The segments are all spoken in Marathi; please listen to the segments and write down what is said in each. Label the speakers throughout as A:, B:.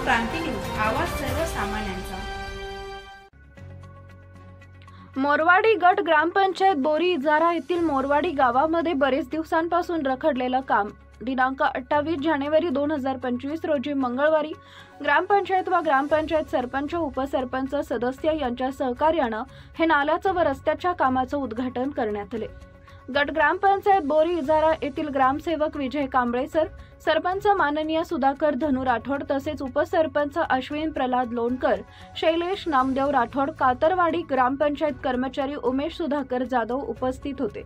A: क्रांती न्यूज, आवाज सर्वसामान्यांचा।
B: मोरवाडी गट ग्रामपंचायत बोरी इजारा येथील मोरवाडी गावामध्ये बरेच दिवसांपासून रखडलेलं काम दिनांक 28 जानेवारी 2025 रोजी मंगळवारी ग्रामपंचायत व ग्रामपंचायत सरपंच, उपसरपंच, सदस्य यांच्या सहकार्याने हे नाल्याचं व रस्त्याच्या कामाचं उद्घाटन करण्यात आले। गट ग्रामपंचायत बोरी इजारा येथील ग्रामसेवक विजय कांबळे सर, सरपंच माननीय सुधाकर धनु राठोड तसेच उपसरपंच अश्विन प्रल्हाद लोणकर, शैलेश नामदेव राठोड, कातरवाडी ग्रामपंचायत कर्मचारी उमेश सुधाकर जाधव उपस्थित होते।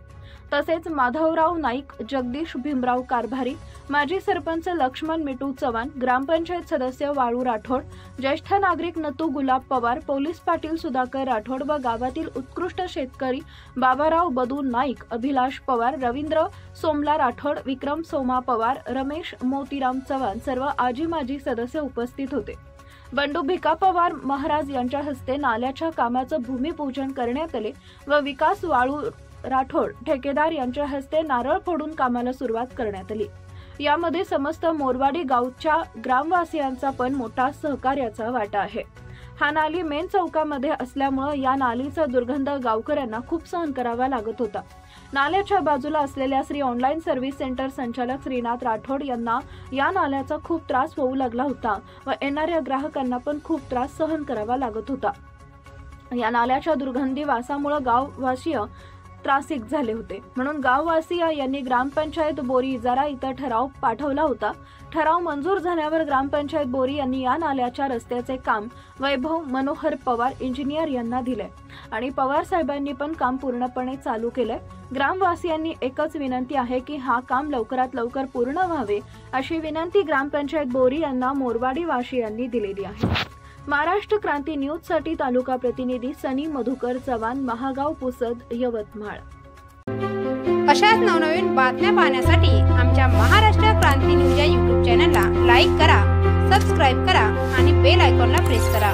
B: तसेच माधवराव नाईक, जगदीश भीमराव कारभारी, माजी सरपंच लक्ष्मण मिटू चव्हाण, ग्रामपंचायत सदस्य वाळू राठोड, ज्येष्ठ नागरिक नतू गुलाब पवार, पोलीस पाटील सुधाकर राठोड व गावातील उत्कृष्ट शेतकरी बाबाराव बदू नाईक, अभिलाष पवार, रवींद्र सोमला राठोड, विक्रम सोमा पवार, रमेश मोतीराम चव्हाण सर्व आजी माजी सदस्य उपस्थित होते। बंडू भिका पवार महाराज यांच्या हस्ते नाल्याच्या कामाचं भूमिपूजन करण्यात आले व विकास वाळू राठोड ठेकेदार यांच्या हस्ते नारळ फोडून कामाला सुरुवात करण्यात आली। यामध्ये समस्त मोरवाडी गावच्या ग्रामवासियांचा पण मोठा सहकार्याचा वाटा आहे। हा नाली मेन चौकामध्ये असल्यामुळे या नालीचा दुर्गंध गावकऱ्यांना खूप सहन करावा लागत होता। नाल्याच्या बाजूला असलेल्या श्री ऑनलाईन सर्व्हिस सेंटर संचालक श्रीनाथ राठोड यांना या नाल्याचा खूप त्रास होऊ लागला होता व येणाऱ्या ग्राहकांना पण खूप त्रास सहन करावा लागत होता। या नाल्याच्या दुर्गंधी वासामुळे गाववासीय त्रासिक झाले होते, म्हणून गाववासीय यांनी ग्रामपंचायत बोरी इजारा इथं ठराव पाठवला होता। ठराव मंजूर झाल्यावर ग्रामपंचायत बोरी यांनी या नाल्याच्या रस्त्याचे काम वैभव मनोहर पवार इंजिनियर यांना दिले आणि पवार साहेबांनी पण काम पूर्णपणे चालू केले। ग्रामवासियांनी एकच विनंती आहे की हा काम लवकरात लवकर पूर्ण व्हावे अशी विनंती ग्रामपंचायत बोरी यांना मोरवाडी वासियांनी दिलेली आहे। महाराष्ट्र क्रांती न्यूज साठी तालुका प्रतिनिधी सनी मधुकर चव्हाण, महागाव पुसद, यवतमाळ।
A: अशाच नवनवीन बातम्या पाहण्यासाठी आमच्या महाराष्ट्र क्रांती न्यूज या YouTube चॅनलला लाईक करा, सबस्क्राइब करा आणि बेल आयकॉनला प्रेस करा।